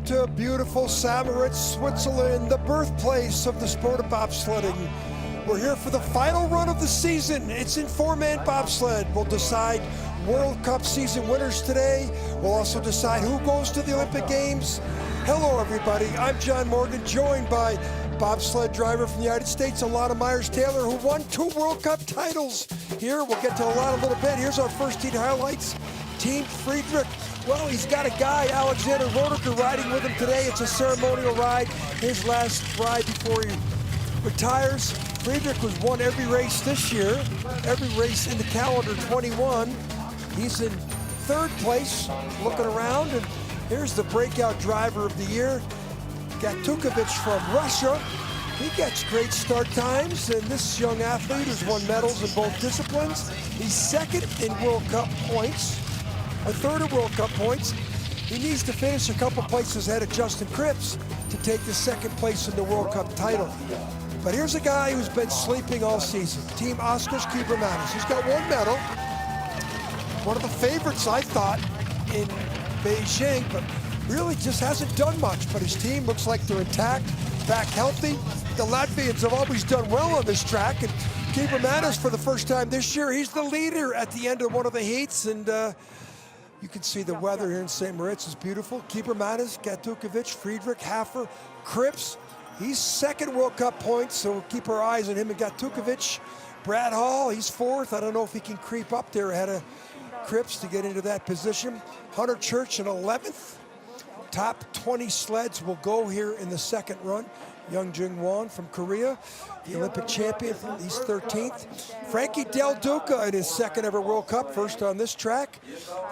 to beautiful Moritz, Switzerland, the birthplace of the sport of bobsledding. We're here for the final run of the season. It's in four-man bobsled. We'll decide World Cup season winners today. We'll also decide who goes to the Olympic Games. Hello, everybody. I'm John Morgan, joined by bobsled driver from the United States, Alana Myers-Taylor, who won 2 World Cup titles. Here, we'll get to Alana a little bit. Here's our first heat highlights. Team Friedrich. Well, he's got a guy, Alexander Roediger, riding with him today. It's a ceremonial ride, his last ride before he retires. Friedrich has won every race this year, every race in the calendar 21. He's in 3rd place, looking around, and here's the breakout driver of the year, Gaitiukevich from Russia. He gets great start times, and this young athlete has won medals in both disciplines. He's 2nd in World Cup points, a 3rd in World Cup points. He needs to finish a couple places ahead of Justin Kripps to take the 2nd place in the World Cup title. But here's a guy who's been sleeping all season, Team Oskars Kibermanis. He's got 1 medal, one of the favorites, I thought, in Beijing, but really just hasn't done much. But his team looks like they're intact, back healthy. The Latvians have always done well on this track, and Kibermanis, for the first time this year, he's the leader at the end of one of the heats, and you can see the weather here in St. Moritz is beautiful. Kibermanis, Gaitiukevich, Friedrich, Hafer, Kripps. He's 2nd World Cup points, so we'll keep our eyes on him and Gaitiukevich. Brad Hall, he's 4th. I don't know if he can creep up there ahead of Kripps to get into that position. Hunter Church in 11th. Top 20 sleds will go here in the 2nd run. Yunjong from Korea, the Olympic champion, he's 13th. Frankie Del Duca in his 2nd ever World Cup, 1st on this track.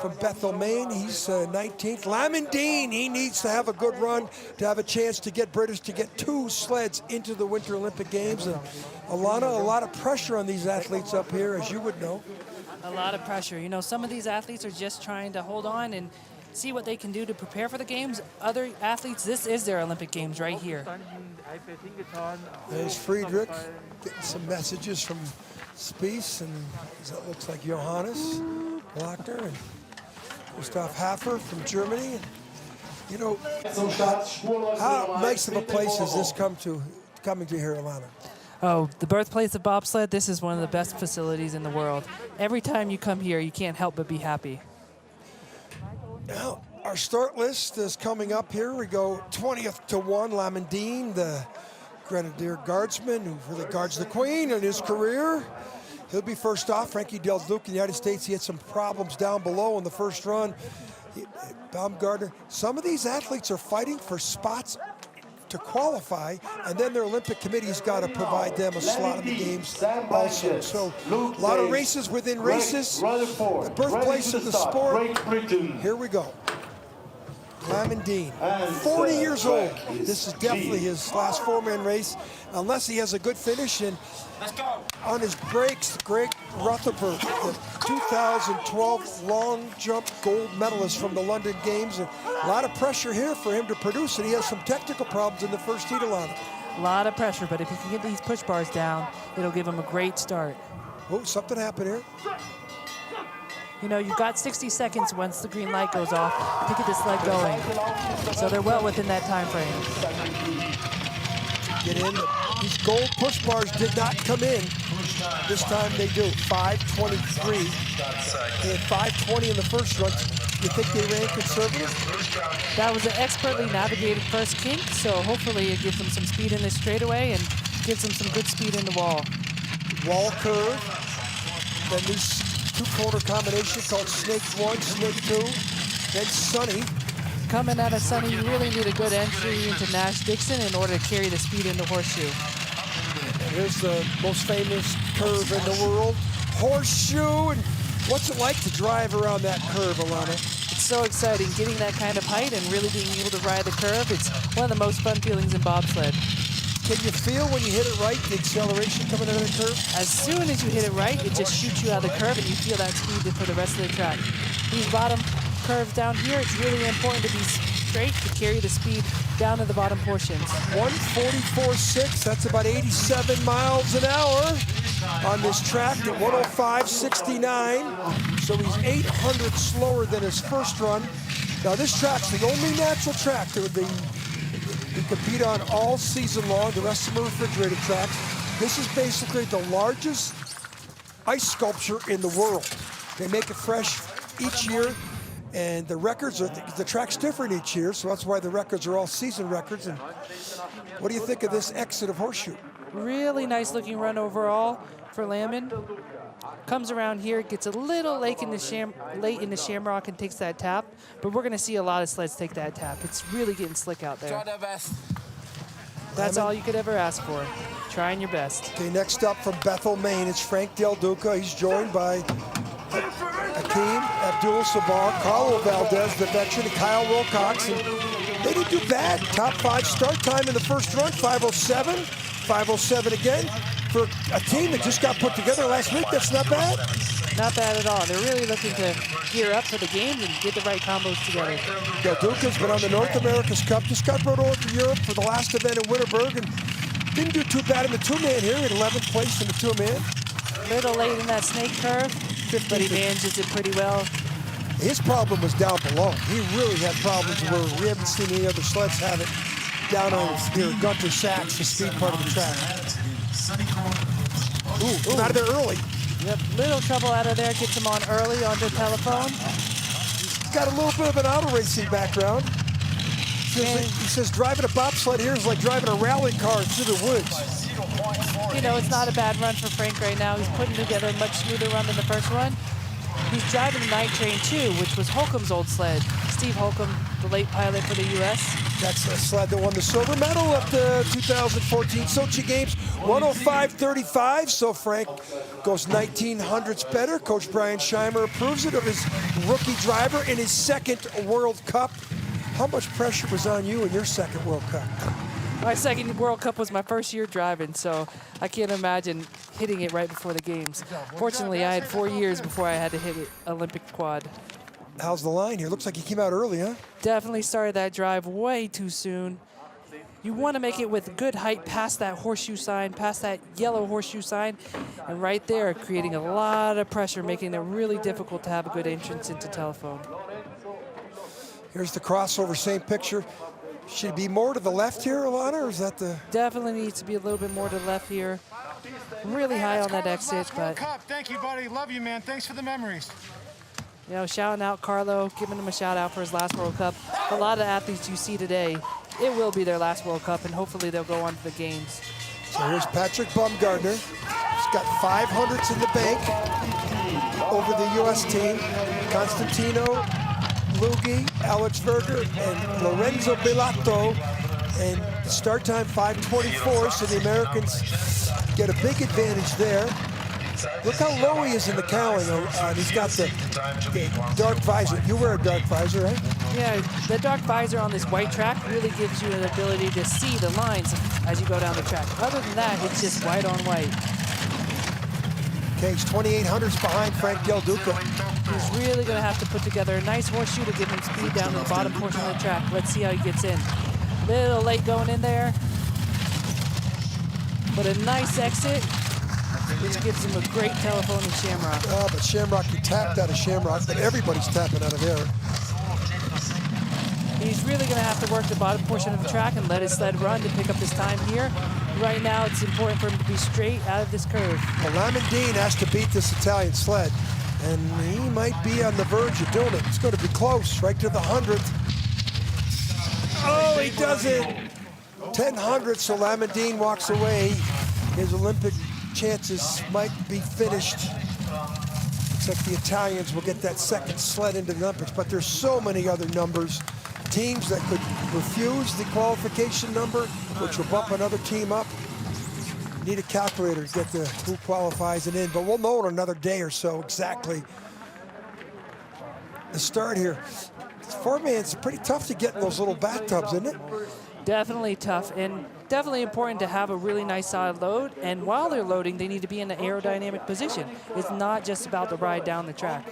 From Bethel, Maine, he's 19th. Lamondine, he needs to have a good run to have a chance to get British to get 2 sleds into the Winter Olympic Games. And Alana, a lot of pressure on these athletes up here, as you would know. A lot of pressure. You know, some of these athletes are just trying to hold on and see what they can do to prepare for the games. Other athletes, this is their Olympic Games right here. There's Friedrich getting some messages from Spies, and that looks like Johannes Lochner and Gustav Hafer from Germany. You know, how nice of a place is this coming to here, Alana? Oh, the birthplace of bobsled, this is one of the best facilities in the world. Every time you come here, you can't help but be happy. Now, our start list is coming up here. We go 20th to 1, Lamondine, the Grenadier Guardsman who really guards the Queen in his career. He'll be first off. Frankie Del Duca in the United States, he had some problems down below in the first run. Baumgardner. Some of these athletes are fighting for spots to qualify, and then their Olympic committee's got to provide them a slot in the games also. So a lot of races within races. The birthplace of the sport. Here we go. Lamondine, 40 years old. This is definitely his last 4-man race, unless he has a good finish. And on his brakes, Greg Rutherford, the 2012 long jump gold medalist from the London Games. And a lot of pressure here for him to produce, and he has some technical problems in the first heat, Alana. A lot of pressure, but if he can get these push bars down, it'll give him a great start. Oh, something happened here. You know, you've got 60 seconds once the green light goes off to get this leg going. So they're well within that time frame. Get in. These gold push bars did not come in. This time they do. 5:23. They had 5:20 in the first run. You think they ran conservative? That was an expertly navigated first kink, so hopefully it gives them some speed in this straightaway and gives them some good speed in the wall. Wall curve. Then this 2-corner combination called Snake 1, Snake 2, then Sunny. Coming out of Sunny, you really need a good entry into Nash-Dixon in order to carry the speed in the horseshoe. And here's the most famous curve in the world, horseshoe. And what's it like to drive around that curve, Alana? It's so exciting, getting that kind of height and really being able to ride the curve. It's one of the most fun feelings in bobsled. Can you feel when you hit it right, the acceleration coming out of the curve? As soon as you hit it right, it just shoots you out of the curve and you feel that speed for the rest of the track. These bottom curves down here, it's really important to be straight to carry the speed down to the bottom portions. 144.6, that's about 87 miles an hour on this track at 105.69. So he's 800 slower than his first run. Now this track's the only natural track that would be you compete on all season long. The rest of them are refrigerated tracks. This is basically the largest ice sculpture in the world. They make it fresh each year, and the records are, the track's different each year, so that's why the records are all season records. And what do you think of this exit of Horseshoe? Really nice looking run overall for Lammen. Comes around here, gets a little late in the Shamrock and takes that tap, but we're gonna see a lot of sleds take that tap. It's really getting slick out there. Try their best. That's all you could ever ask for. Trying your best. Okay, next up from Bethel, Maine, it's Frank Del Duca. He's joined by Hakeem Abdul-Sabah, Carlo Valdez, the veteran, and Kyle Wilcox. And they didn't do bad. Top 5 start time in the first run, 5:07. 5:07 again. For a team that just got put together last week, that's not bad. Not bad at all. They're really looking to gear up for the games and get the right combos together. Del Duca's been on the North America's Cup, just got brought over to Europe for the last event in Winterberg, and didn't do too bad in the two-man here, at 11th place in the two-man. Little late in that snake curve, but he manages it pretty well. His problem was down below. He really had problems where we haven't seen any other sleds have it down on here. Gunter Sachs, the speed part of the track. Ooh, out of there early. Yep, little trouble out of there. Gets him on early onto the telephone. He's got a little bit of an auto racing background. He says driving a bobsled here is like driving a rally car through the woods. You know, it's not a bad run for Frank right now. He's putting together a much smoother run than the first one. He's driving the Night Train 2, which was Holcomb's old sled. Steve Holcomb, the late pilot for the U.S. That's the sled that won the silver medal at the 2014 Sochi Games, 105.35. So Frank goes 1900ths better. Coach Brian Scheimer approves it of his rookie driver in his second World Cup. How much pressure was on you in your second World Cup? My second World Cup was my first year driving, so I can't imagine hitting it right before the games. Fortunately, I had 4 years before I had to hit it Olympic quad. How's the line here? Looks like you came out early, huh? Definitely started that drive way too soon. You want to make it with good height past that horseshoe sign, past that yellow horseshoe sign, and right there, creating a lot of pressure, making it really difficult to have a good entrance into telephone. Here's the crossover, same picture. Should it be more to the left here, Alana, or is that the... Definitely needs to be a little bit more to the left here. Really high on that exit, but... Thank you, buddy. Love you, man. Thanks for the memories. You know, shouting out Carlo, giving him a shout out for his last World Cup. A lot of athletes you see today, it will be their last World Cup, and hopefully they'll go on to the games. So here's Patrick Baumgardner. He's got 500s in the bank over the U.S. team. Constantino Lugi, Alex Verger, and Lorenzo Bellato. And start time 5:24, so the Americans get a big advantage there. Look how low he is in the cowling. He's got the dark visor. You wear a dark visor, right? Yeah, the dark visor on this white track really gives you an ability to see the lines as you go down the track. Other than that, it's just white on white. Okay, he's 2,800s behind Frank Del Duca. He's really going to have to put together a nice horseshoe to give him speed down to the bottom portion of the track. Let's see how he gets in. Little late going in there, but a nice exit, which gives him a great telephone in Shamrock. Oh, but Shamrock, he tapped out of Shamrock, but everybody's tapping out of there. He's really going to have to work the bottom portion of the track and let his sled run to pick up his time here. Right now, it's important for him to be straight out of this curve. Well, Lamendine has to beat this Italian sled, and he might be on the verge of doing it. It's going to be close, right to the 100th. Oh, he does it! 10/100, so Lamendine walks away. His Olympic chances might be finished. Looks like the Italians will get that second sled into the Olympics, but there's so many other numbers. Teams that could refuse the qualification number, which will bump another team up. Need a calculator to get the who qualifies and in, but we'll know in another day or so exactly the start here. Four-man's pretty tough to get in those little bathtubs, isn't it? Definitely tough, and definitely important to have a really nice solid load. And while they're loading, they need to be in an aerodynamic position. It's not just about the ride down the track.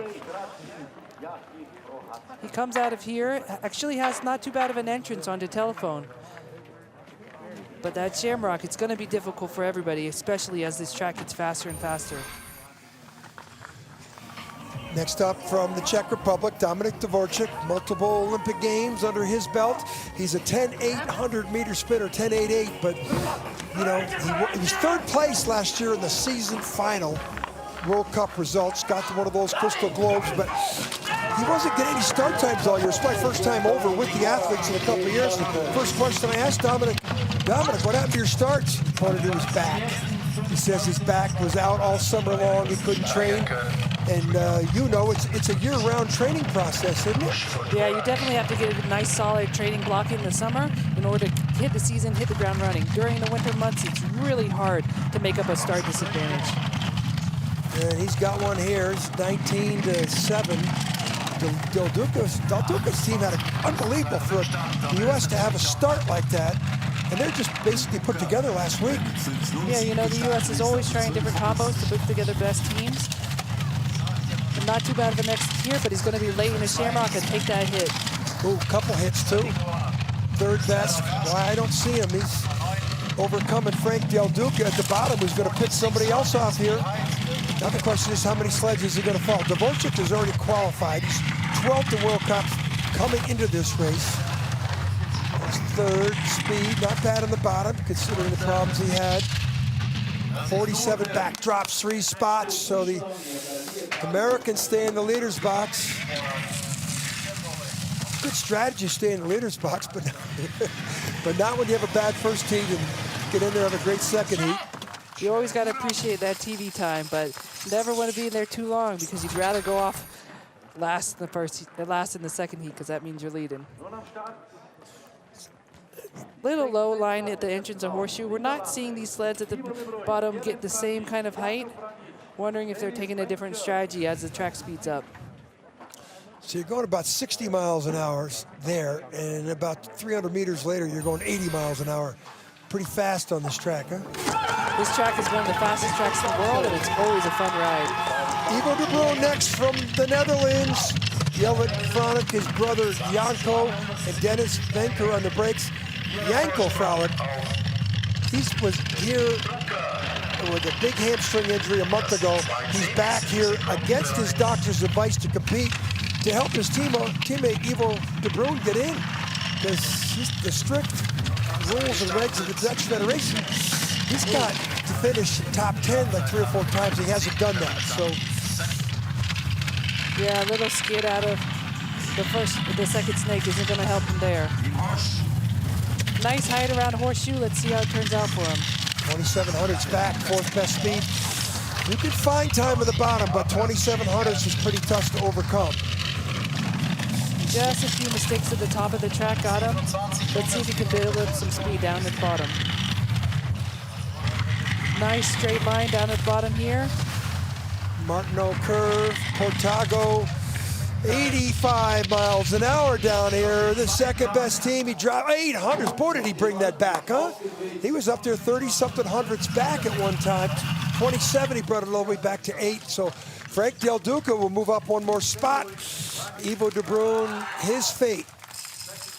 He comes out of here, actually has not too bad of an entrance onto telephone. But that Shamrock, it's going to be difficult for everybody, especially as this track gets faster and faster. Next up from the Czech Republic, Dominic Dvorak, multiple Olympic Games under his belt. He's a 10,800-meter sprinter, 10.88, but you know, he was third place last year in the season final World Cup results. Got to one of those crystal globes, but he wasn't getting any start times all year. It's my first time over with the athletes in a couple of years. First question I asked Dominic, what happened to your starts? He pointed to his back. He says his back was out all summer long. He couldn't train. And you know, it's a year-round training process, isn't it? Yeah, you definitely have to get a nice, solid training block in the summer in order to hit the season, hit the ground running. During the winter months, it's really hard to make up a start disadvantage. And he's got one here. It's 19-7. Duca's team had unbelievable for the U.S. to have a start like that. And they're just basically put together last week. Yeah, you know, the U.S. is always trying different combos to put together best teams. And not too bad of a next year, but he's going to be late in the Shamrock and take that hit. Ooh, couple hits too. Third best. Why, I don't see him. He's overcoming Frank Del Duca at the bottom, who's going to pick somebody else off here. Now the question is, how many sleds is he going to fall? Dvorak is already qualified. He's 12th in World Cup coming into this race. His third speed, not bad on the bottom, considering the problems he had. 47 backdrops, 3 spots, so the Americans stay in the leader's box. Good strategy, stay in the leader's box, but but not when you have a bad first heat and get in there on a great second heat. You always got to appreciate that TV time, but you never want to be in there too long because you'd rather go off last in the second heat because that means you're leading. Little low line at the entrance of Horseshoe. We're not seeing these sleds at the bottom get the same kind of height. Wondering if they're taking a different strategy as the track speeds up. So you're going about 60 miles an hour there, and about 300 meters later, you're going 80 miles an hour. Pretty fast on this track, huh? This track is one of the fastest tracks in the world, and it's always a fun ride. Ivo de Bruin next from the Netherlands. Jelvin Frolic, his brother Janko, and Dennis Venker on the brakes. Janko Frolic, he was here with a big hamstring injury a month ago. He's back here against his doctor's advice to compete, to help his teammate Ivo de Bruin get in, because the strict rules and regs of the Dutch Federation, he's got to finish top 10 like 3 or 4 times. He hasn't done that, so. Yeah, a little skid out of the second snake isn't going to help him there. Nice height around Horseshoe. Let's see how it turns out for him. 2700's back, 4th best speed. You can find time at the bottom, but 2700s is pretty tough to overcome. Just a few mistakes at the top of the track got him. Let's see if he can build up some speed down at the bottom. Nice straight line down at the bottom here. Martineau curve, Portago, 85 miles an hour down here. The second best team, he dropped 800s. Boy, did he bring that back, huh? He was up there 30-something hundreds back at one time. 27, he brought it all the way back to 8. So Frank Del Duca will move up one more spot. Ivo de Bruin, his fate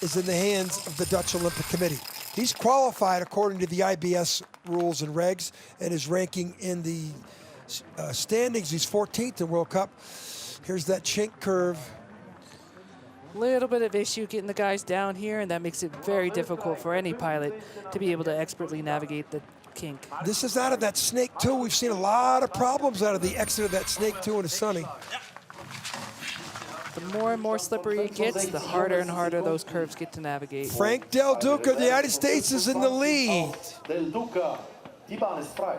is in the hands of the Dutch Olympic Committee. He's qualified according to the IBS rules and regs, and his ranking in the standings, he's 14th in World Cup. Here's that chink curve. Little bit of issue getting the guys down here, and that makes it very difficult for any pilot to be able to expertly navigate the kink. This is out of that Snake 2. We've seen a lot of problems out of the exit of that Snake 2 in the sunny. The more and more slippery it gets, the harder and harder those curves get to navigate. Frank Del Duca of the United States is in the lead. Del Duca, die Bahn ist frei.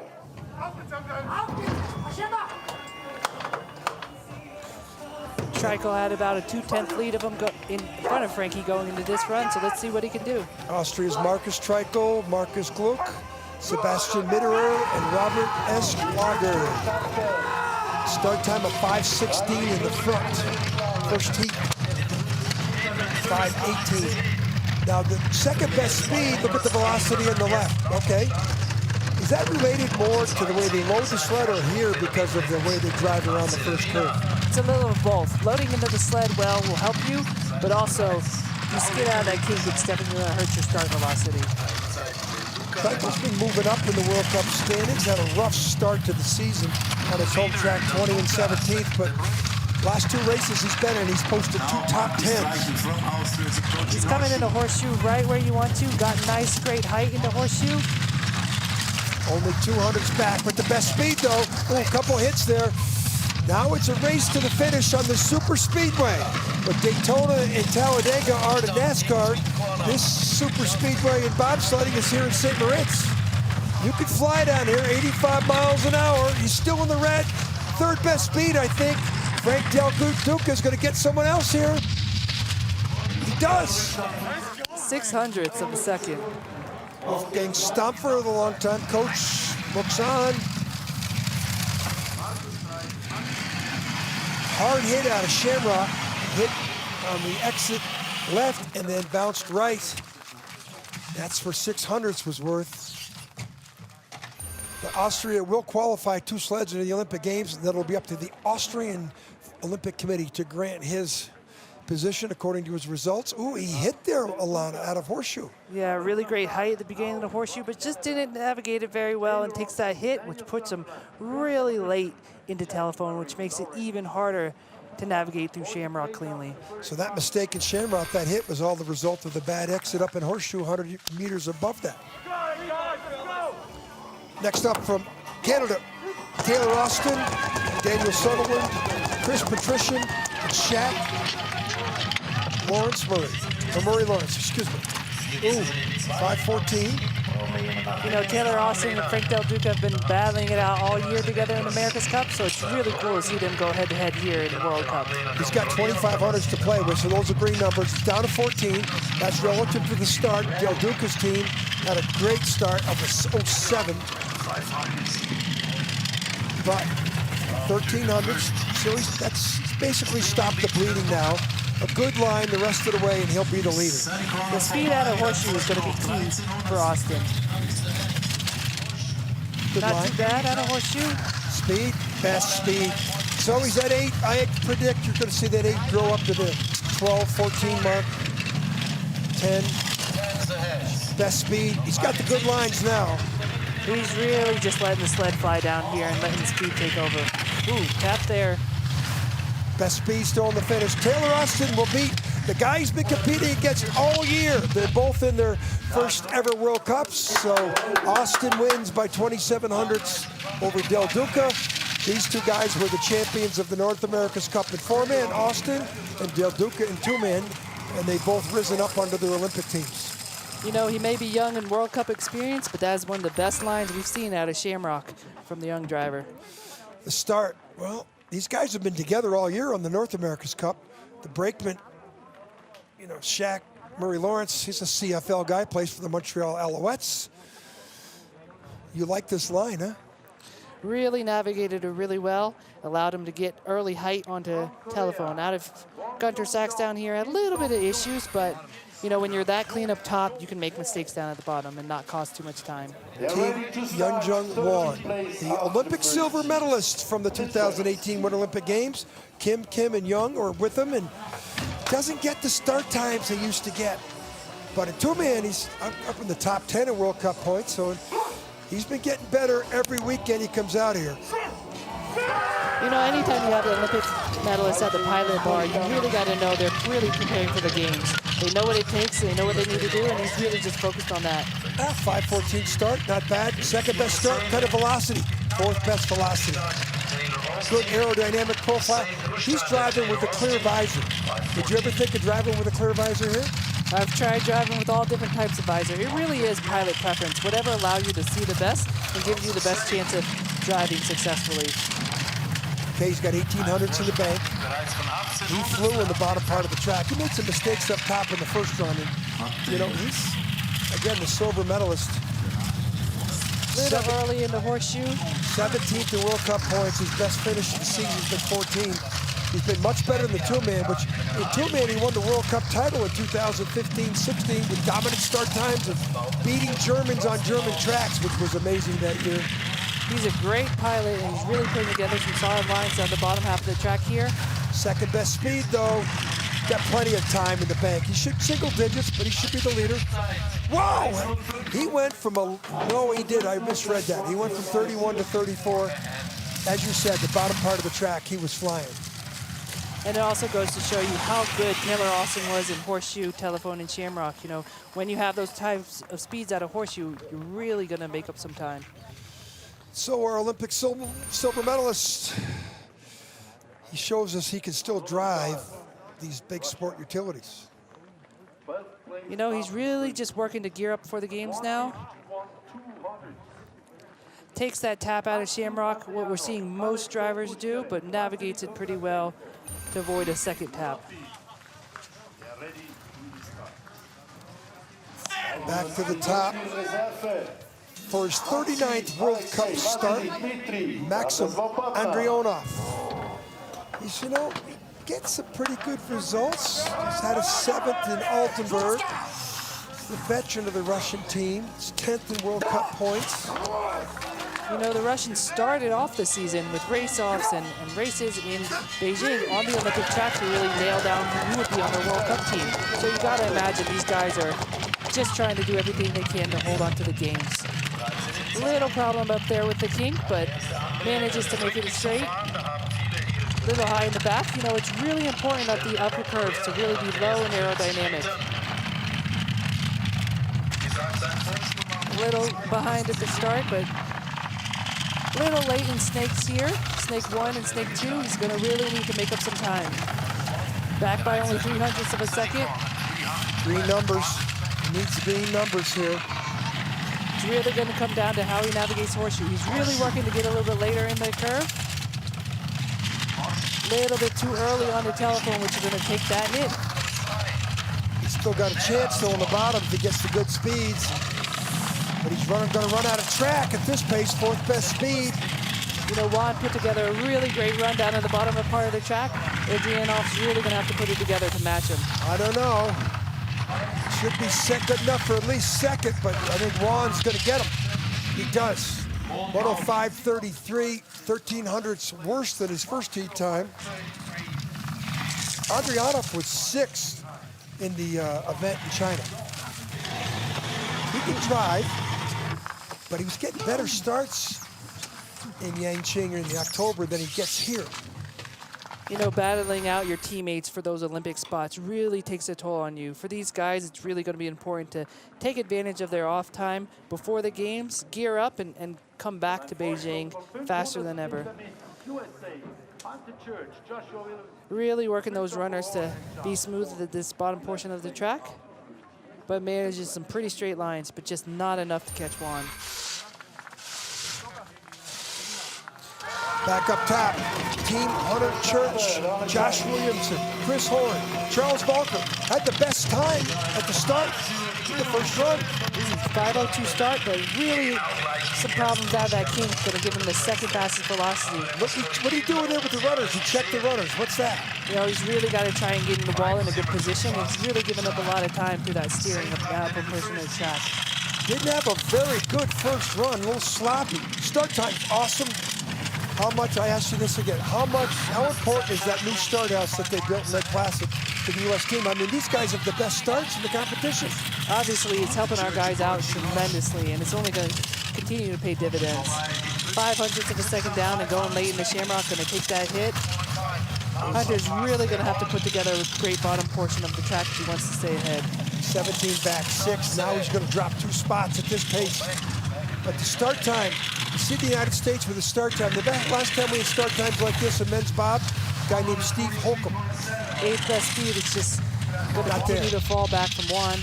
Treichl had about a 2/10 lead of him in front of Frankie going into this run, so let's see what he can do. Austria's Markus Treichl, Markus Gluck, Sebastian Mitterer, and Robert S. Lager. Start time of 5:16 in the front. First heat, 5:18. Now the second best speed, look at the velocity on the left, okay? Is that related more to the way they load the sled or here because of the way they drive around the first curve? It's a little of both. Loading into the sled well will help you, but also if you skid out of that kink, it's definitely going to hurt your start velocity. Treichl's been moving up in the World Cup standings, had a rough start to the season on his home track, 20 and 17th, but Last 2 races he's been in, he's posted 2 top 10s. He's coming into horseshoe right where you want to. Got nice, great height into horseshoe. Only 200s back with the best speed, though. Ooh, a couple hits there. Now it's a race to the finish on the super speedway. But Daytona and Talladega are to NASCAR. This super speedway in bobsledding is here in St. Moritz. You can fly down here 85 miles an hour. He's still in the red. 3rd best speed, I think. Frank Duca is going to get someone else here. He does. 600ths of a second. Wolfgang Stampfer, the longtime coach, looks on. Hard hit out of Shamrock. Hit on the exit left and then bounced right. That's for 600ths was worth. The Austria will qualify 2 sleds into the Olympic Games, and that'll be up to the Austrian Olympic Committee to grant his position according to his results. Ooh, he hit there a lot out of horseshoe. Yeah, really great height at the beginning of the horseshoe, but just didn't navigate it very well and takes that hit, which puts him really late into telephone, which makes it even harder to navigate through Shamrock cleanly. So that mistake in Shamrock, that hit, was all the result of the bad exit up in horseshoe 100 meters above that. Next up from Canada, Taylor Austin, Daniel Sutherland, Chris Patrician, and Shaq Murray Lawrence, excuse me. Ooh, 5:14. You know, Taylor Austin and Frank Del Duca have been battling it out all year together in the America's Cup, so it's really cool to see them go head-to-head here in the World Cup. He's got 2,500s to play with, so those are green numbers. It's down to 14. That's relative to the start. Del Duca's team had a great start of a 07. But 1,300s, so that's basically stopped the bleeding now. A good line the rest of the way, and he'll be the leader. The speed out of horseshoe is going to be key for Austin. Good Not line. too bad out of horseshoe. Speed, best speed. So he's at 8. I predict you're going to see that 8 grow up to the 12, 14 mark. 10. Best speed. He's got the good lines now. He's really just letting the sled fly down here and letting the speed take over. Ooh, tap there. Best speed still in the finish. Taylor Austin will beat the guy he's been competing against all year. They're both in their first ever World Cups. So Austin wins by 2,700ths over Del Duca. These 2 guys were the champions of the North America's Cup in 4-man, Austin and Del Duca in 2-man, and they've both risen up under their Olympic teams. You know, he may be young in World Cup experience, but that's one of the best lines we've seen out of Shamrock from the young driver. The start, well, these guys have been together all year on the North America's Cup. The brakeman, you know, Shaq Murray Lawrence, he's a CFL guy, plays for the Montreal Alouettes. You like this line, huh? Really navigated it really well, allowed him to get early height onto telephone. Out of Gunter Sachs down here, had a little bit of issues, but you know, when you're that clean up top, you can make mistakes down at the bottom and not cost too much time. Team Yunjong won. The Olympic silver medalists from the 2018 Winter Olympic Games, Kim, and Young are with him, and doesn't get the start times he used to get. But in 2-man, he's up in the top 10 in World Cup points, so he's been getting better every weekend he comes out here. You know, anytime you have the Olympic medalists at the pilot bar, you really got to know they're really preparing for the games. They know what it takes, they know what they need to do, and he's really just focused on that. 5:14 start, not bad. 2nd best start, kind of velocity. 4th best velocity. Good aerodynamic profile. He's driving with a clear visor. Did you ever think of driving with a clear visor here? I've tried driving with all different types of visor. It really is pilot preference. Whatever allows you to see the best and gives you the best chance of driving successfully. Okay, he's got 1,800s in the bank. He flew in the bottom part of the track. He made some mistakes up top in the first run. And, you know, he's, again, the silver medalist. Little early in the horseshoe. 17th in World Cup points. His best finish of the season has been 14. He's been much better in the 2-man, which in 2-man he won the World Cup title in 2015-16 with dominant start times of beating Germans on German tracks, which was amazing that year. He's a great pilot, and he's really putting together some solid lines on the bottom half of the track here. 2nd best speed, though. Got plenty of time in the bank. He should single digits, but he should be the leader. Whoa! He went from no, he did. I misread that. He went from 31 to 34. As you said, the bottom part of the track, he was flying. And it also goes to show you how good Taylor Austin was in horseshoe, telephone, and shamrock. You know, when you have those types of speeds out of horseshoe, you're really going to make up some time. So our Olympic silver medalist, he shows us he can still drive these big sport utilities. You know, he's really just working to gear up for the games now. Takes that tap out of shamrock, what we're seeing most drivers do, but navigates it pretty well to avoid a second tap. Back to the top. For his 39th World Cup start, Maxim Andrionov. He's, you know, gets some pretty good results. He's had a 7th in Altenburg. The veteran of the Russian team. He's 10th in World Cup points. You know, the Russians started off the season with race-offs and races in Beijing on the Olympic track to really nail down who would be on their World Cup team. So you got to imagine these guys are just trying to do everything they can to hold on to the games. Little problem up there with the kink, but manages to make it straight. Little high in the back. You know, it's really important at the upper curves to really be low and aerodynamic. A little behind at the start, but little late in snakes here. Snake 1 and snake 2. He's going to really need to make up some time. Back by only 0.03 of a second. Green numbers. He needs green numbers here. It's really going to come down to how he navigates horseshoe. He's really working to get a little bit later in the curve. A little bit too early on the telephone, which is going to take that hit. He's still got a chance though on the bottom if he gets the good speeds. But he's going to run out of track at this pace, 4th best speed. You know, Juan put together a really great run down at the bottom of part of the track. Andrionov's really going to have to put it together to match him. I don't know. Should be good enough for at least 2nd, but I think Juan's going to get him. He does. 105.33, 1300ths worse than his first heat time. Andrionov was 6th in the event in China. He can drive, but he was getting better starts in Yangqing in the October than he gets here. You know, battling out your teammates for those Olympic spots really takes a toll on you. For these guys, it's really going to be important to take advantage of their off time before the games, gear up, and come back to Beijing faster than ever. Really working those runners to be smooth at this bottom portion of the track, but manages some pretty straight lines, but just not enough to catch Juan. Back up top, Team Hunter Church, Josh Williamson, Chris Horn, Charles Volker had the best time at the start, the first run. 5:02 start, but really some problems out of that kink that have given him the 2nd fastest velocity. What are you doing there with the runners? He checked the runners. What's that? You know, he's really got to try and get the ball in a good position. He's really given up a lot of time through that steering of the upper portion of the track. Didn't have a very good first run, a little sloppy. Start time, awesome. How much, I asked you this again, how important is that new start house that they built in Lake Placid for the U.S. team? I mean, these guys have the best starts in the competition. Obviously, it's helping our guys out tremendously, and it's only going to continue to pay dividends. 0.05 of a second down and going late in the shamrock, going to take that hit. Hunter's really going to have to put together a great bottom portion of the track if he wants to stay ahead. 17 back, 6. Now he's going to drop 2 spots at this pace. But the start time, you see the United States with the start time. The last time we had start times like this in men's bob, a guy named Steve Holcomb. 8th best speed, it's just going to continue to fall back from Juan.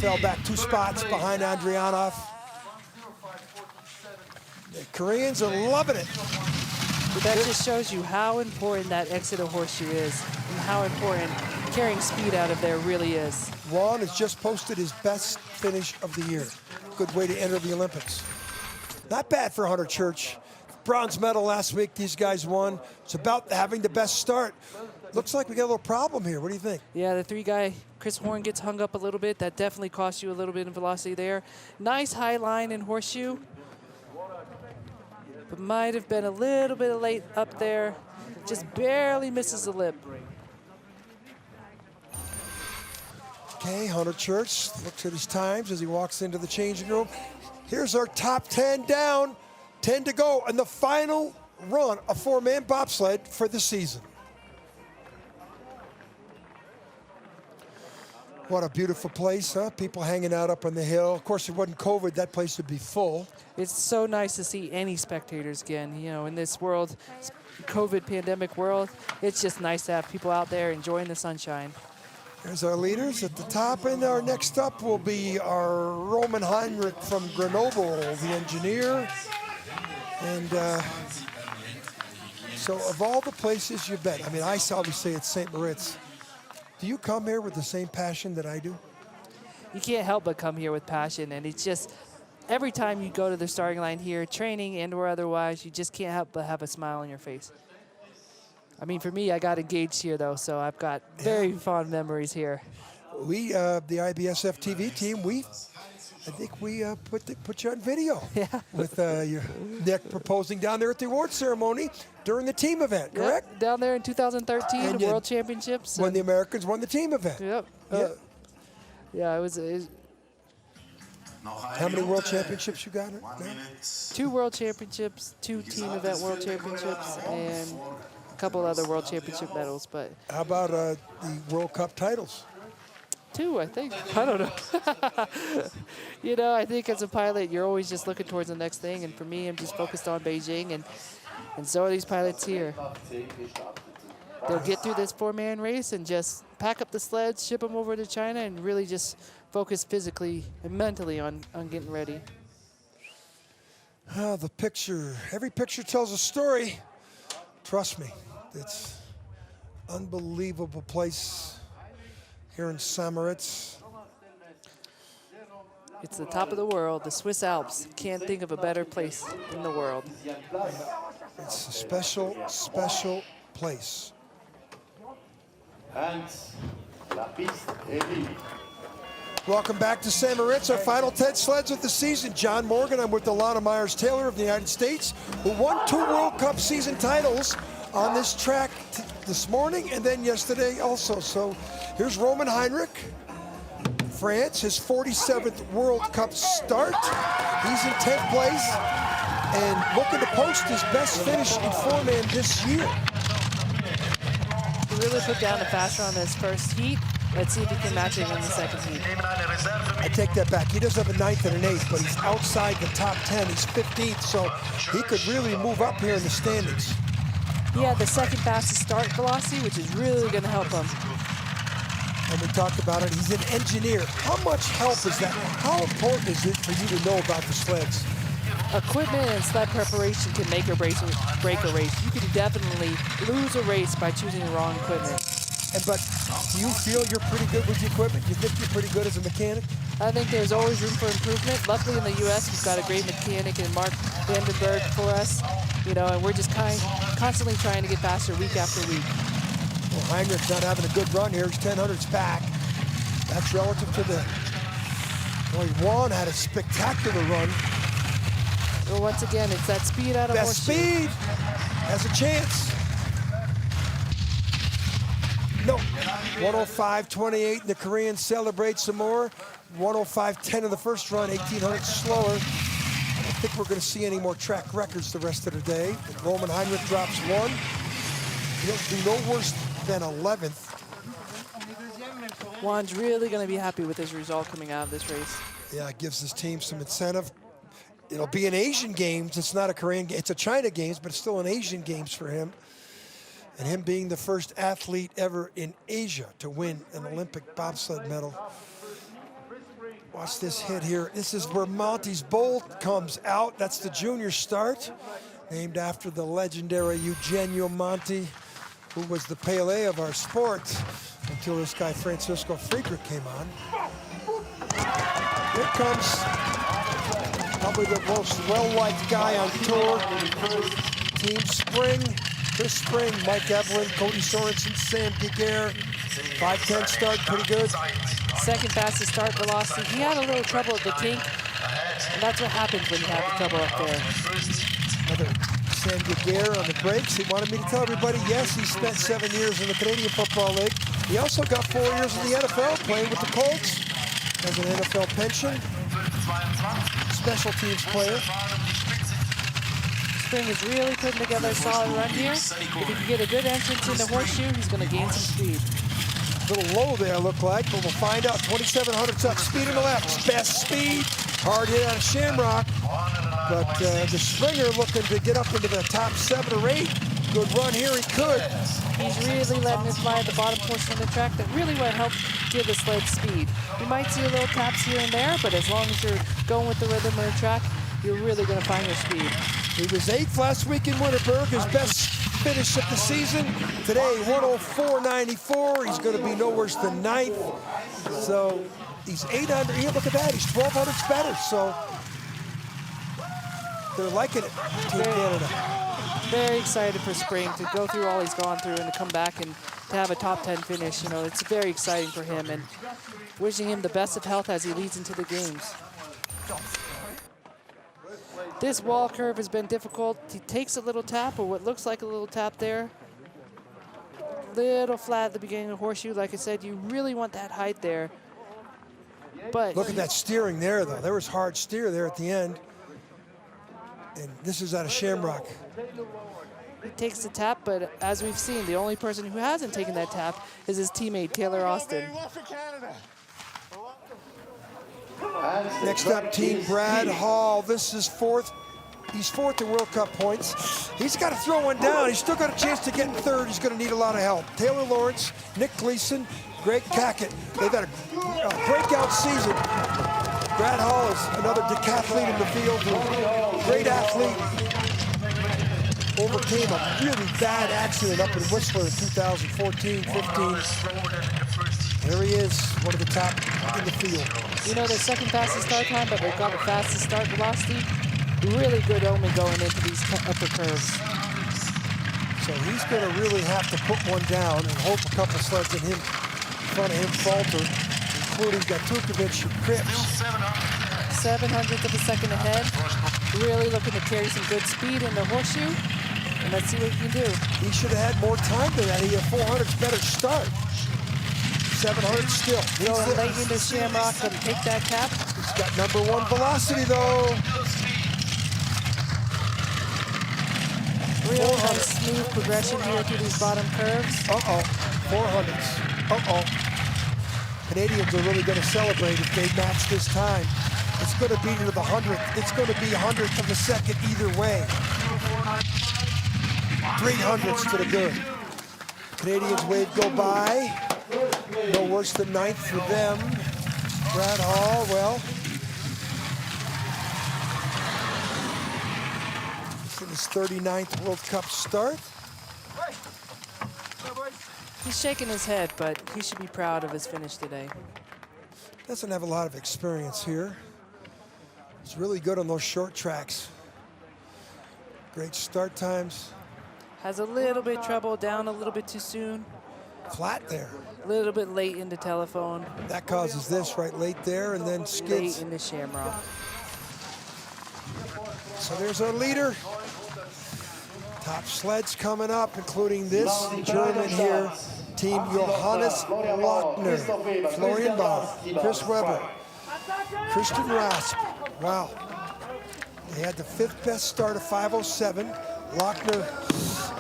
Fell back 2 spots behind Andrionov. The Koreans are loving it. But that just shows you how important that exit of horseshoe is and how important carrying speed out of there really is. Juan has just posted his best finish of the year. Good way to enter the Olympics. Not bad for Hunter Church. Bronze medal last week, these guys won. It's about having the best start. Looks like we got a little problem here. What do you think? Yeah, the 3 guy, Chris Horn, gets hung up a little bit. That definitely cost you a little bit in velocity there. Nice high line in horseshoe, but might have been a little bit late up there. Just barely misses the lip. Okay, Hunter Church looks at his times as he walks into the changing room. Here's our top 10 down, 10 to go, and the final run of 4-man bobsled for the season. What a beautiful place, huh? People hanging out up on the hill. Of course, if it wasn't COVID, that place would be full. It's so nice to see any spectators again. You know, in this world, COVID pandemic world, it's just nice to have people out there enjoying the sunshine. There's our leaders at the top, and our next up will be our Roman Heinrich from Grenoble, the engineer. And so of all the places you've been, I mean, I always say it's St. Moritz. Do you come here with the same passion that I do? You can't help but come here with passion, and it's just every time you go to the starting line here, training and or otherwise, you just can't help but have a smile on your face. I mean, for me, I got engaged here, though, so I've got very fond memories here. We, the IBSF TV team, I think we put you on video with your Nick proposing down there at the award ceremony during the team event, correct? Yep, down there in 2013, And the World Championships. When the Americans won the team event. Yep. Yeah, it was how many World Championships you got now? 2 World Championships, 2 team event World Championships, and a couple other World Championship medals. But how about the World Cup titles? 2, I think. I don't know. You know, I think as a pilot, you're always just looking towards the next thing. And for me, I'm just focused on Beijing, and so are these pilots here. They'll get through this 4-man race and just pack up the sleds, ship them over to China, and really just focus physically and mentally on getting ready. Oh, the picture. Every picture tells a story. Trust me, it's unbelievable place here in St. Moritz. It's the top of the world, the Swiss Alps. Can't think of a better place in the world. It's a special, special place. And la piste est libre. Welcome back to St. Moritz, our final 10 sleds of the season. John Morgan, I'm with Alana Myers-Taylor of the United States, who won 2 World Cup season titles on this track this morning and then yesterday also. So here's Roman Heinrich, France, his 47th World Cup start. He's in 10th place and looking to post his best finish in 4-man this year. He really put down the fast run on this first heat. Let's see if he can match it in the second heat. I take that back. He does have a 9th and an 8th, but he's outside the top 10. He's 15th, so he could really move up here in the standings. He had the second fastest start velocity, which is really going to help him. And we talked about it. He's an engineer. How much help is that? How important is it for you to know about the sleds? Equipment and sled preparation can make or break a race. You can definitely lose a race by choosing the wrong equipment. But do you feel you're pretty good with the equipment? You think you're pretty good as a mechanic? I think there's always room for improvement. Luckily in the U.S., we've got a great mechanic in Mark Vandenberg for us. You know, and we're just constantly trying to get faster week after week. Well, Heinrich's not having a good run here. He's 10/100ths back. That's relative to the... Well, Juan had a spectacular run. Well, once again, it's that speed out of Best speed has a chance. No, 105.28, the Koreans celebrate some more. 105.10 in the first run, 1,800 slower. I don't think we're going to see any more track records the rest of the day. Roman Heinrich drops 1. He'll be no worse than 11th. Juan's really going to be happy with his result coming out of this race. Yeah, it gives his team some incentive. It'll be an Asian Games. It's not a Korean, it's a China Games, but it's still an Asian Games for him. And him being the first athlete ever in Asia to win an Olympic bobsled medal. Watch this hit here. This is where Monty's bolt comes out. That's the junior start, named after the legendary Eugenio Monti, who was the Pele of our sport until this guy Francesco Friedrich came on. Here comes probably the most well-liked guy on tour. Team Spring. Chris Spring, Mike Evelyn, Cody Sorensen, Sam Giger. 5:10 start, pretty good. Second fastest start velocity. He had a little trouble at the kink, and that's what happens when you have trouble up there. Another Sam Giger on the brakes. He wanted me to tell everybody, yes, he spent 7 years in the Canadian Football League. He also got 4 years in the NFL, playing with the Colts as an NFL pension. Special teams player. Spring is really putting together a solid run here. If he can get a good entrance in the horseshoe, he's going to gain some speed. A little low there, look like, but we'll find out. 2700's up, speed on the left, best speed. Hard hit out of Shamrock, but the Springer looking to get up into the top 7 or 8. Good run here, he could. He's really letting it fly at the bottom portion of the track. That really will help give the sled speed. You might see a little taps here and there, but as long as you're going with the rhythm of the track, you're really going to find your speed. He was 8th last week in Winterberg, his best finish of the season. Today, 104.94. He's going to be no worse than 9th. So he's 800. Yeah, look at that. He's 1,200 better. So they're liking it, Team Canada. Very excited for spring to go through all he's gone through and to come back and to have a top 10 finish. You know, it's very exciting for him, and wishing him the best of health as he leads into the games. This wall curve has been difficult. He takes a little tap, or what looks like a little tap there. Little flat at the beginning of the horseshoe. Like I said, you really want that height there. But look at that steering there, though. There was hard steer there at the end. And this is out of Shamrock. He takes the tap, but as we've seen, the only person who hasn't taken that tap is his teammate, Taylor Austin. Next up, Team Brad Hall. This is 4th. He's 4th in World Cup points. He's got to throw one down. He's still got a chance to get in 3rd. He's going to need a lot of help. Taylor Lawrence, Nick Gleason, Greg Cackett. They've had a breakout season. Brad Hall is another decathlete in the field. Great athlete. Overcame a really bad accident up in Whistler in 2014-15. Here he is, one of the top in the field. You know, the second fastest start time, but they've got the fastest start velocity. Really good omen going into these upper curves. So he's going to really have to put one down and hope a couple sleds in front of him falter, including Gaitiukevich and Kripps. 700th of a second ahead. Really looking to carry some good speed in the horseshoe. And let's see what he can do. He should have had more time than that. He had 400's better start. 700 still. Going late into Shamrock and take that tap. He's got #1 velocity though. Real nice smooth progression here through these bottom curves. 400s. Canadians are really going to celebrate if they match this time. It's going to be to the 100th. It's going to be 100th of a second either way. 300s to the good. Canadians wave go by. No worse than 9th for them. Brad Hall, well, this is his 39th World Cup start. He's shaking his head, but he should be proud of his finish today. Doesn't have a lot of experience here. He's really good on those short tracks. Great start times. Has a little bit trouble down a little bit too soon. Flat there. A little bit late into telephone. That causes this right late there and then skids. Late into Shamrock. So there's our leader. Top sleds coming up, including this German here. Team Johannes Lochner, Florian Baum, Chris Weber, Christian Rasp. Wow. They had the 5th best start of 5:07. Lochner,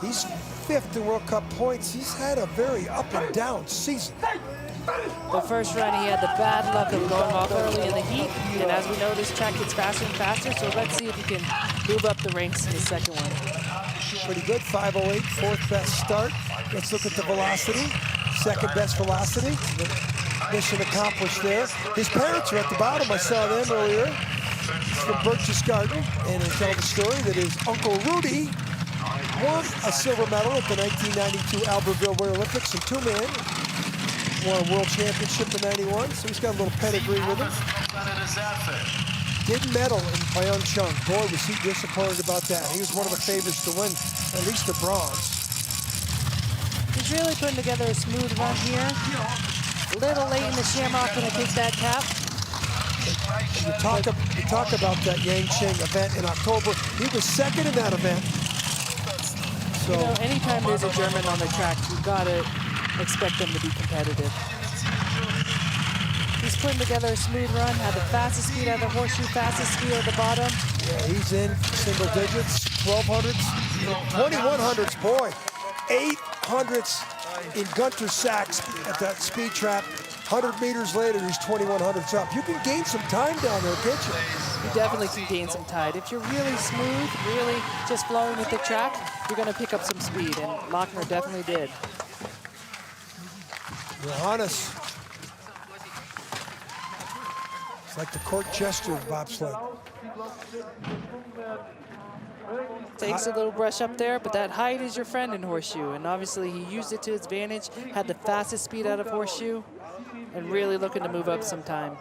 he's 5th in World Cup points. He's had a very up and down season. The first run, he had the bad luck of going off early in the heat. And as we know, this track gets faster and faster. So let's see if he can move up the ranks in the second one. Pretty good, 5:08, 4th best start. Let's look at the velocity. 2nd best velocity. Mission accomplished there. His parents are at the bottom. I saw them earlier. From Birch's Garden, and they tell the story that his Uncle Rudy won a silver medal at the 1992 Albertville Winter Olympics in 2-man. Won a world championship in '91, so he's got a little pedigree with him. Didn't medal in Pyeongchang. Boy, was he disappointed about that. He was one of the favorites to win at least the bronze. He's really putting together a smooth run here. A little late in the Shamrock, gonna take that tap. You talk about that Yangcheng event in October. He was 2nd in that event. So, you know, anytime there's a German on the track, you've got to expect them to be competitive. He's putting together a smooth run, had the fastest speed out of the horseshoe, fastest speed at the bottom. Yeah, he's in single digits, 1200s, 2100s, boy. 800s in Gunter Sachs at that speed trap. 100 meters later, he's 2,100s up. You can gain some time down there, can't you? You definitely can gain some time. If you're really smooth, really just flowing with the track, you're going to pick up some speed, and Lochner definitely did. Johannes. It's like the court gesture of bobsled. Takes a little brush up there, but that height is your friend in horseshoe, and obviously he used it to his advantage, had the fastest speed out of horseshoe, and really looking to move up some time.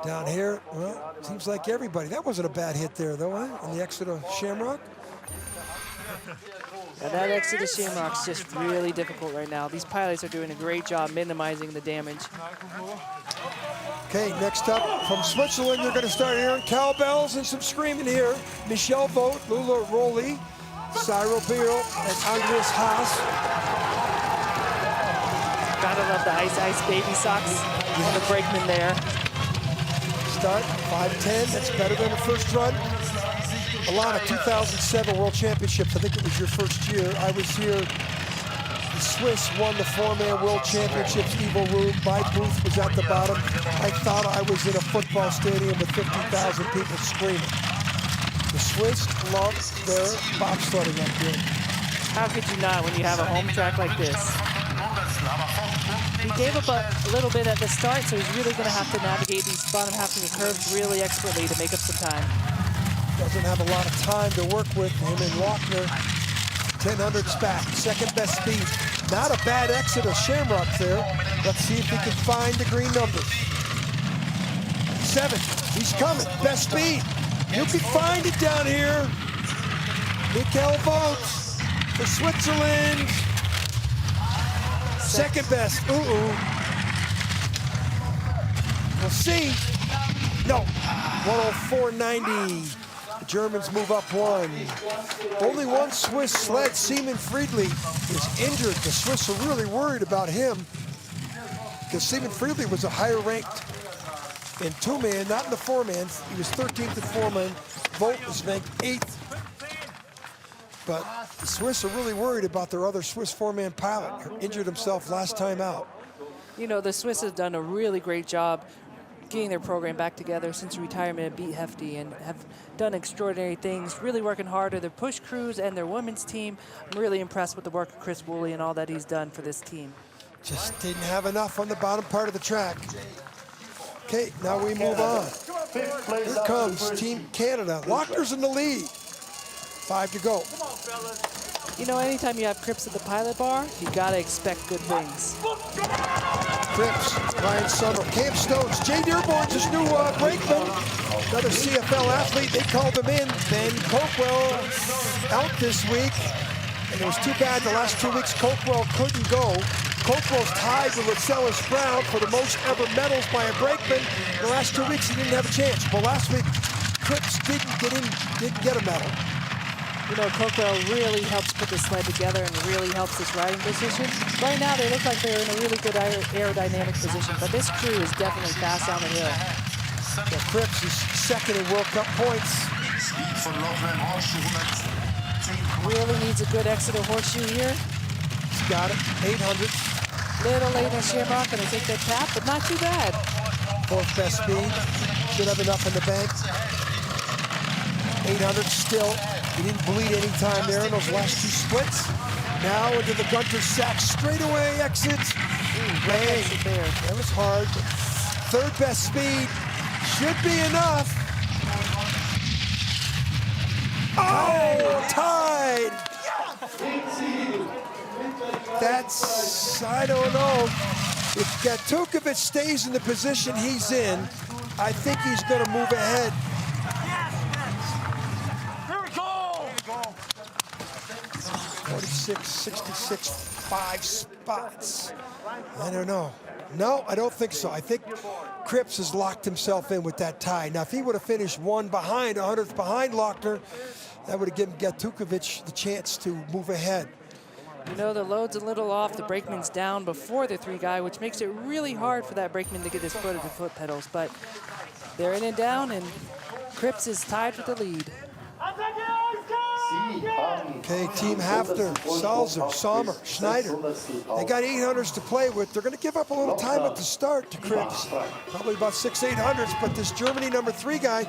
Down here, well, seems like everybody. That wasn't a bad hit there, though, huh? In the exit of Shamrock. And that exit of Shamrock's just really difficult right now. These pilots are doing a great job minimizing the damage. Okay, next up from Switzerland, you're going to start hearing cowbells and some screaming here. Michel Vogt, Lula Roli, Cyril Beal, and Andreas Haas. Gotta love the ice baby socks on the brakeman there. Start 5:10. That's better than the first run. Alana, 2007 World Championships. I think it was your first year. I was here. The Swiss won the four-man World Championships. Ivo de Bruin. My booth was at the bottom. I thought I was in a football stadium with 50,000 people screaming. The Swiss love their bobsledding up here. How could you not when you have a home track like this? He gave up a little bit at the start, so he's really going to have to navigate these bottom half of the curves really expertly to make up some time. Doesn't have a lot of time to work with. Him and Lochner, 1000s back, second best speed. Not a bad exit of Shamrock there. Let's see if he can find the green numbers. 7, he's coming, best speed. You can find it down here. Mikhail Vogt for Switzerland. Second best, We'll see. No, 104.90. The Germans move up 1. Only one Swiss sled, Simon Friedrich, is injured. The Swiss are really worried about him because Simon Friedrich was a higher ranked in two-man, not in the four-man. He was 13th in four-man. Vogt was ranked 8th. But the Swiss are really worried about their other Swiss four-man pilot who injured himself last time out. You know, the Swiss have done a really great job getting their program back together since retirement at Beat Hefty and have done extraordinary things, really working hard at their push crews and their women's team. I'm really impressed with the work of Chris Woolley and all that he's done for this team. Just didn't have enough on the bottom part of the track. Okay, now we move on. Here comes Team Canada. Lochner's in the lead. 5 to go. You know, anytime you have Kripps at the pilot bar, you gotta expect good things. Kripps, Ryan Summer, Cam Stones, Jay Dearborn's his new brakeman. Another CFL athlete, they called him in. Ben Coquel out this week. And it was too bad the last 2 weeks Coquel couldn't go. Coquel's tied with Lascelles Brown for the most ever medals by a brakeman. The last 2 weeks he didn't have a chance. But last week, Kripps didn't get a medal. You know, Coquel really helps put the sled together and really helps this riding position. Right now, they look like they're in a really good aerodynamic position, but this crew is definitely fast down the hill. Yeah, Kripps is second in World Cup points. Really needs a good exit of horseshoe here. He's got it, 800. Little late in Shamrock, gonna take that tap, but not too bad. Fourth best speed, should have enough in the bank. 800 still. He didn't bleed any time there in those last 2 splits. Now into the Gunter Sachs straightaway exit. Bang. There. That was hard. Third best speed should be enough. Oh, tied. That's, I don't know. If Gaitiukevich stays in the position he's in, I think he's going to move ahead. 46, 66, 5 spots. I don't know. No, I don't think so. I think Kripps has locked himself in with that tie. Now, if he would have finished 1 behind, 100th behind Lochner, that would have given Gaitiukevich the chance to move ahead. You know, the load's a little off. The brakeman's down before the 3 guy, which makes it really hard for that brakeman to get his foot at the foot pedals. But they're in and down, and Kripps is tied with the lead. Okay, Team Hafner, Salzer, Sommer, Schneider. They got 800s to play with. They're going to give up a little time at the start to Kripps. Probably about 800s, but this Germany #3 guy,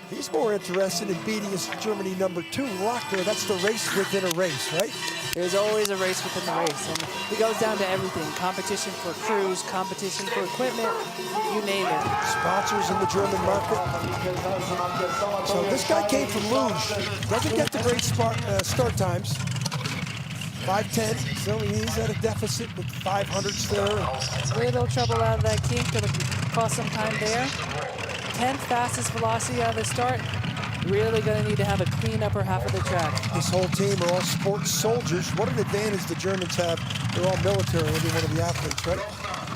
he's more interested in beating his Germany #2, Lochner. That's the race within a race, right? There's always a race within the race, and it goes down to everything. Competition for crews, competition for equipment, you name it. Sponsors in the German market. So this guy came from Luge. Doesn't get the great start times. 5'10", so he's at a deficit with 500s there. Little trouble out of that kink, gonna cost some time there. 10th fastest velocity out of the start. Really gonna need to have a clean upper half of the track. This whole team are all sports soldiers. What an advantage the Germans have. They're all military, every one of the athletes, right?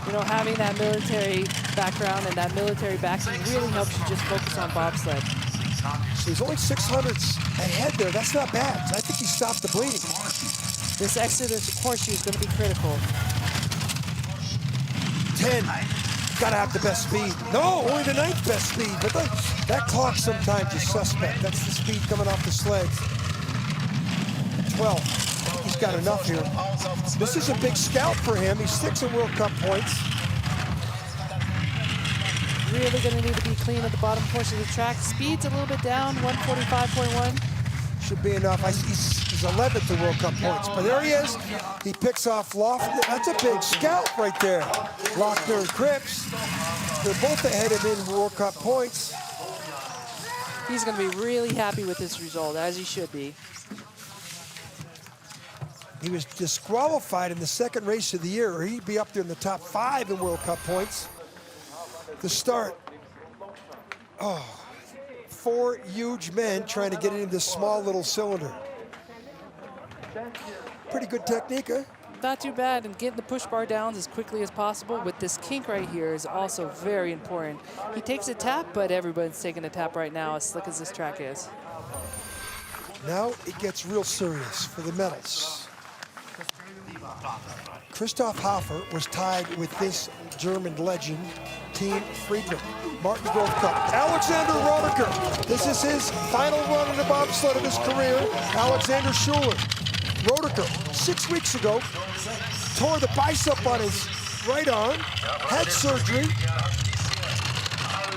You know, having that military background and that military backing really helps you just focus on bobsled. So he's only 600s ahead there. That's not bad. I think he stopped the bleeding. This exit horseshoe is gonna be critical. 10. Gotta have the best speed. No, only the 9th best speed, but that clock sometimes is suspect. That's the speed coming off the sleds. 12. He's got enough here. This is a big scout for him. He's 6 in World Cup points. Really gonna need to be clean at the bottom portion of the track. Speed's a little bit down, 145.1. Should be enough. He's 11th in World Cup points, but there he is. He picks off Lochner. That's a big scout right there. Lochner and Kripps. They're both ahead of him in World Cup points. He's gonna be really happy with this result, as he should be. He was disqualified in the second race of the year, or he'd be up there in the top 5 in World Cup points. The start. Oh, 4 huge men trying to get into this small little cylinder. Pretty good technique, huh? Not too bad, and getting the push bar down as quickly as possible with this kink right here is also very important. He takes a tap, but everybody's taking a tap right now, as slick as this track is. Now it gets real serious for the medals. Christoph Hofer was tied with this German legend, Team Friedrich. Martin Gold Cup. Alexander Roediger. This is his final run in the bobsled of his career. Alexander Schuler. Roediger, 6 weeks ago, tore the bicep on his right arm, had surgery,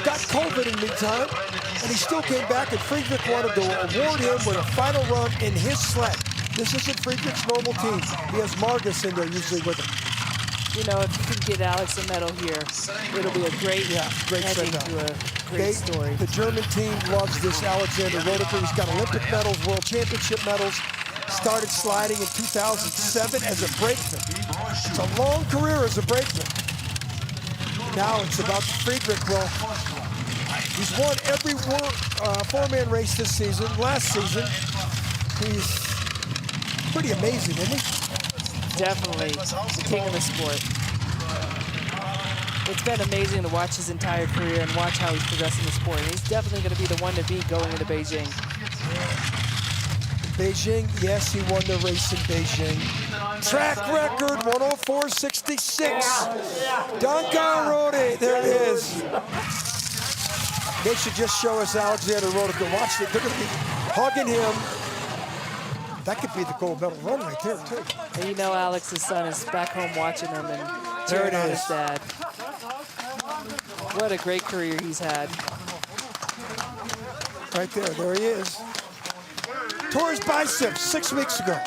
got COVID in the meantime, and he still came back, and Friedrich wanted to award him with a final run in his sled. This isn't Friedrich's normal team. He has Markus in there usually with him. You know, if you can get Alex a medal here, it'll be a great ending to a great story. The German team loves this Alexander Roediger. He's got Olympic medals, World Championship medals. Started sliding in 2007 as a brakeman. It's a long career as a brakeman. Now it's about Friedrich. Well, he's won every four-man race this season. Last season, he's pretty amazing, isn't he? Definitely the king of the sport. It's been amazing to watch his entire career and watch how he's progressed in the sport. And he's definitely going to be the one to beat going into Beijing. Beijing, yes, he won the race in Beijing. Track record, 104.66. Duca Rode, there it is. They should just show us Alexander Roediger. Watch it, they're going to be hugging him. That could be the gold medal run right there, too. And you know Alex's son is back home watching him and cheering on his dad. What a great career he's had. Right there he is. Tore his biceps 6 weeks ago.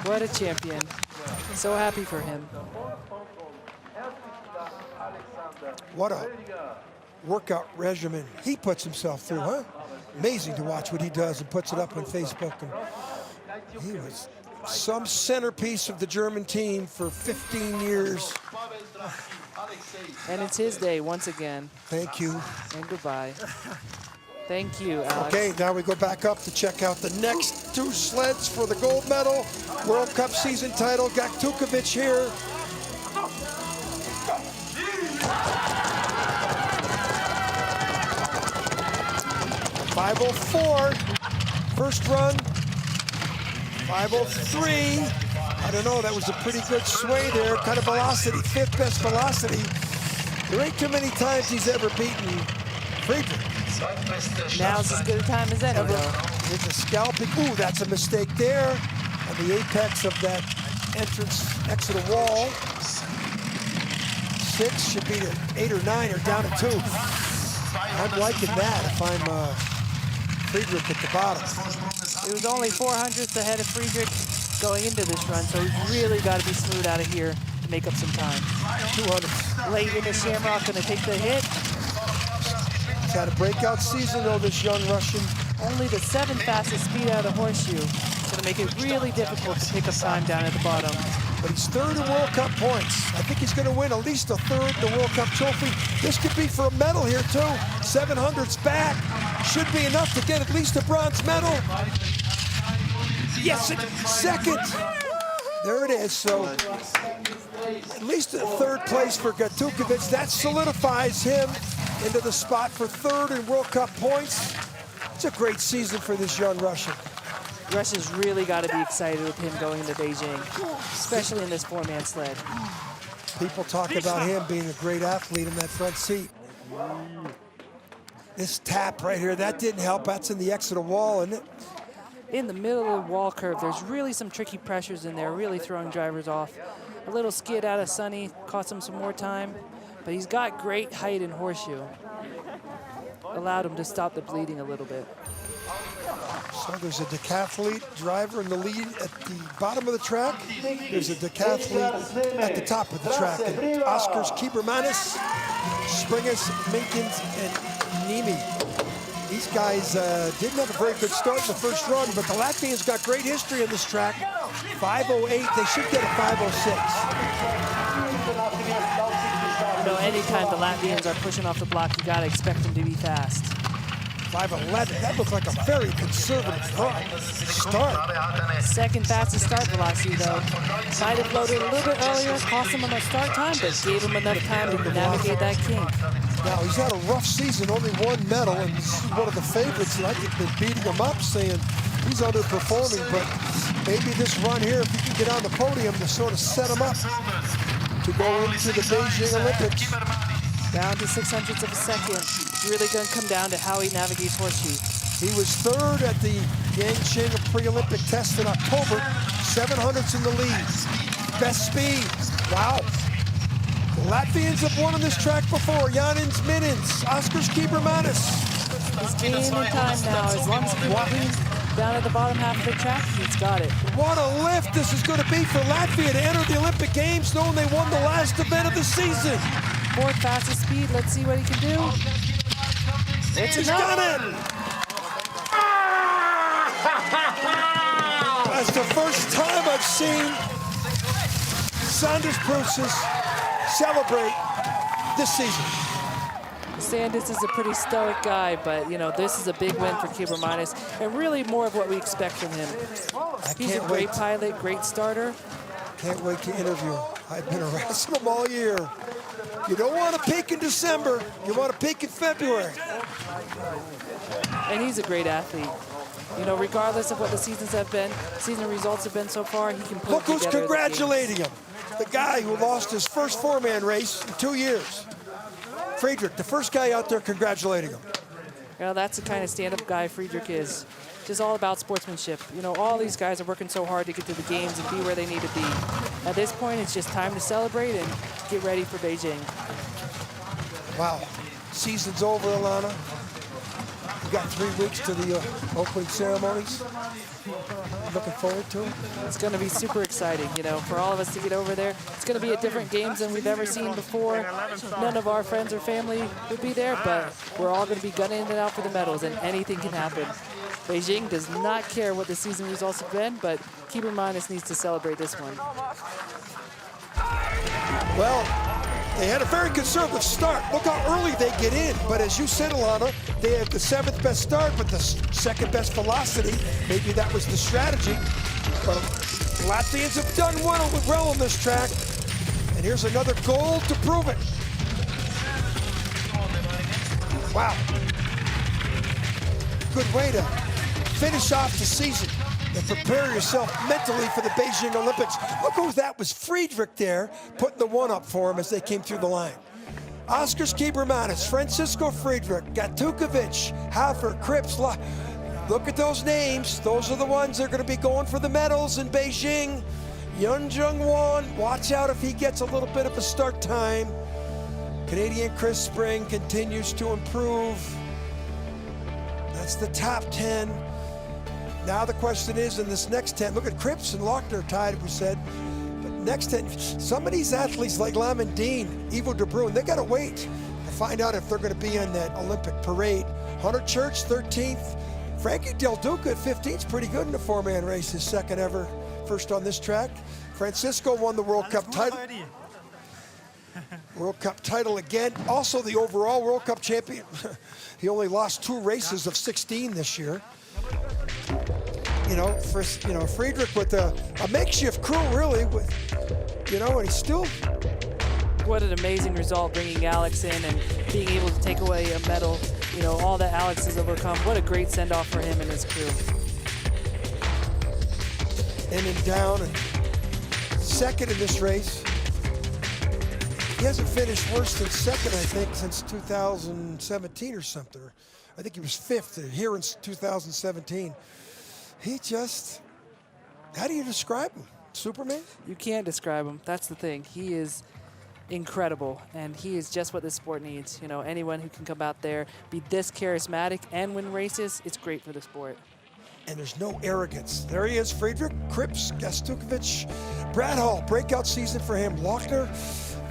What a champion. So happy for him. What a workout regimen he puts himself through, huh? Amazing to watch what he does and puts it up on Facebook. And he was some centerpiece of the German team for 15 years. And it's his day once again. Thank you. And goodbye. Thank you, Alex. Okay, now we go back up to check out the next 2 sleds for the gold medal. World Cup season title. Gaitiukevich here. .504, first run. 503. I don't know, that was a pretty good sway there. Kind of velocity, 5th best velocity. There ain't too many times he's ever beaten Friedrich. Now's as good a time as any, though. Here's a scalping. Ooh, that's a mistake there. On the apex of that entrance, exit of wall. 6 should be to 8 or 9 or down to 2. I'm liking that if I'm Friedrich at the bottom. It was only 400ths ahead of Friedrich going into this run, so he's really got to be smooth out of here to make up some time. 200. Late in the Shamrock, going to take the hit. He's had a breakout season, though, this young Russian. Only the 7th fastest speed out of the horseshoe. Going to make it really difficult to pick up time down at the bottom. But he's 3rd in World Cup points. I think he's going to win at least a 3rd in the World Cup trophy. This could be for a medal here, too. 700's back. Should be enough to get at least a bronze medal. Yes, 2nd. There it is. So at least a 3rd place for Gaitiukevich. That solidifies him into the spot for 3rd in World Cup points. It's a great season for this young Russian. Russia's really got to be excited with him going into Beijing, especially in this 4-man sled. People talk about him being a great athlete in that front seat. This tap right here, that didn't help. That's in the exit of wall, isn't it? In the middle of the wall curve, there's really some tricky pressures in there, really throwing drivers off. A little skid out of Sonny cost him some more time, but he's got great height in horseshoe. Allowed him to stop the bleeding a little bit. So there's a decathlete driver in the lead at the bottom of the track. There's a decathlete at the top of the track. And Oskars Kibermanis, Springus, Minkins, and Niemi. These guys didn't have a very good start in the first run, but the Latvians got great history in this track. 5:08, they should get a 5:06. You know, anytime the Latvians are pushing off the block, you gotta expect them to be fast. 5:11, that looked like a very conservative start. 2nd fastest start velocity, though. Might have loaded a little bit earlier, cost him enough start time, but gave him enough time to navigate that kink. Now, he's had a rough season, only 1 medal, and this is one of the favorites. And I think they're beating him up, saying he's underperforming, but maybe this run here, if he can get on the podium, to sort of set him up to go into the Beijing Olympics. Down to 600ths of a second. It's really going to come down to how he navigates horseshoe. He was 3rd at the Yunjong pre-Olympic test in October. 700ths in the lead. Best speed. Wow. The Latvians have won on this track before. Janins Minins, Oskars Kibermanis. He's gaining time now. As long as he keeps down at the bottom half of the track, he's got it. What a lift this is going to be for Latvia to enter the Olympic Games, knowing they won the last event of the season. 4th fastest speed. Let's see what he can do. It's He's enough. done it! That's the first time I've seen Sanders Prusis celebrate this season. Sanders is a pretty stoic guy, but you know, this is a big win for Kibermanis, and really more of what we expect from him. He's a great pilot, great starter. Can't wait to interview him. I've been harassing him all year. You don't want to peak in December, you want to peak in February. And he's a great athlete. You know, regardless of what the season results have been so far, he can put Look who's together congratulating him. The guy who lost his first 4-man race in 2 years. Friedrich, the first guy out there congratulating him. You know, that's the kind of stand-up guy Friedrich is. Just all about sportsmanship. You know, all these guys are working so hard to get to the games and be where they need to be. At this point, it's just time to celebrate and get ready for Beijing. Wow, season's over, Alana. We got 3 weeks to the opening ceremonies. Looking forward to it. It's going to be super exciting, you know, for all of us to get over there. It's going to be a different games than we've ever seen before. None of our friends or family would be there, but we're all going to be gunning it out for the medals, and anything can happen. Beijing does not care what the season results have been, but Kibermanis needs to celebrate this one. Well, they had a very conservative start. Look how early they get in. But as you said, Alana, they had the 7th best start, but the 2nd best velocity. Maybe that was the strategy. But Latvians have done well on this track. And here's another gold to prove it. Wow. Good way to finish off the season and prepare yourself mentally for the Beijing Olympics. Look who that was, Friedrich there, putting the 1 up for him as they came through the line. Oskars Kibermanis, Francesco Friedrich, Gaitiukevich, Hafer, Kripps. Look at those names. Those are the ones that are going to be going for the medals in Beijing. Yunjong won. Watch out if he gets a little bit of a start time. Canadian Chris Spring continues to improve. That's the top 10. Now the question is, in this next 10, look at Kripps and Lochner tied, we said. But next 10, some of these athletes like Lamandine, Ivo de Bruin, they got to wait to find out if they're going to be on that Olympic parade. Hunter Church, 13th. Frankie Del Duca at 15th is pretty good in the four-man race, his second ever, first on this track. Francisco won the World Cup title. World Cup title again. Also the overall World Cup champion. He only lost 2 races of 16 this year. Friedrich with a makeshift crew, really, and he's still. What an amazing result, bringing Alex in and being able to take away a medal. All that Alex has overcome. What a great send-off for him and his crew. In and down, and second in this race. He hasn't finished worse than second, I think, since 2017 or something. I think he was 5th here in 2017. He just, how do you describe him? Superman? You can't describe him. That's the thing. He is incredible, and he is just what this sport needs. Anyone who can come out there, be this charismatic, and win races, it's great for the sport. And there's no arrogance. There he is, Friedrich, Kripps, Gaitiukevich, Brad Hall, breakout season for him. Lochner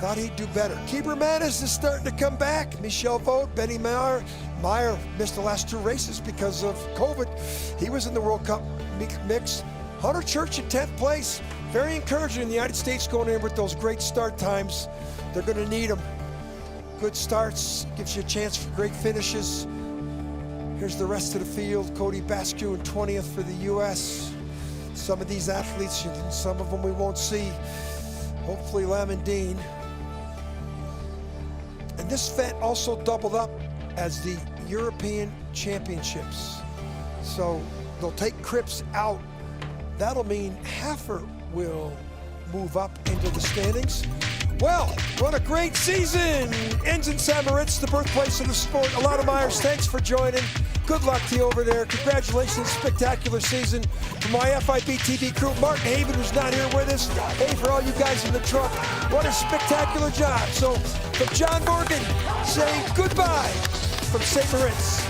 thought he'd do better. Kibermanis is starting to come back. Michel Vogt, Benny Meyer. Meyer missed the last 2 races because of COVID. He was in the World Cup mix. Hunter Church in 10th place. Very encouraging in the United States going in with those great start times. They're going to need them. Good starts, gives you a chance for great finishes. Here's the rest of the field. Cody Bascu in 20th for the U.S. Some of these athletes, some of them we won't see. Hopefully Lamandine. And this event also doubled up as the European Championships. So they'll take Kripps out. That'll mean Hafer will move up into the standings. Well, what a great season! Ends in St. Moritz, the birthplace of the sport. Alana Myers, thanks for joining. Good luck to you over there. Congratulations, spectacular season. For my FIB TV crew, Martin Haven, who's not here with us. Hey, for all you guys in the truck, what a spectacular job. So, from John Morgan, saying goodbye from St. Moritz.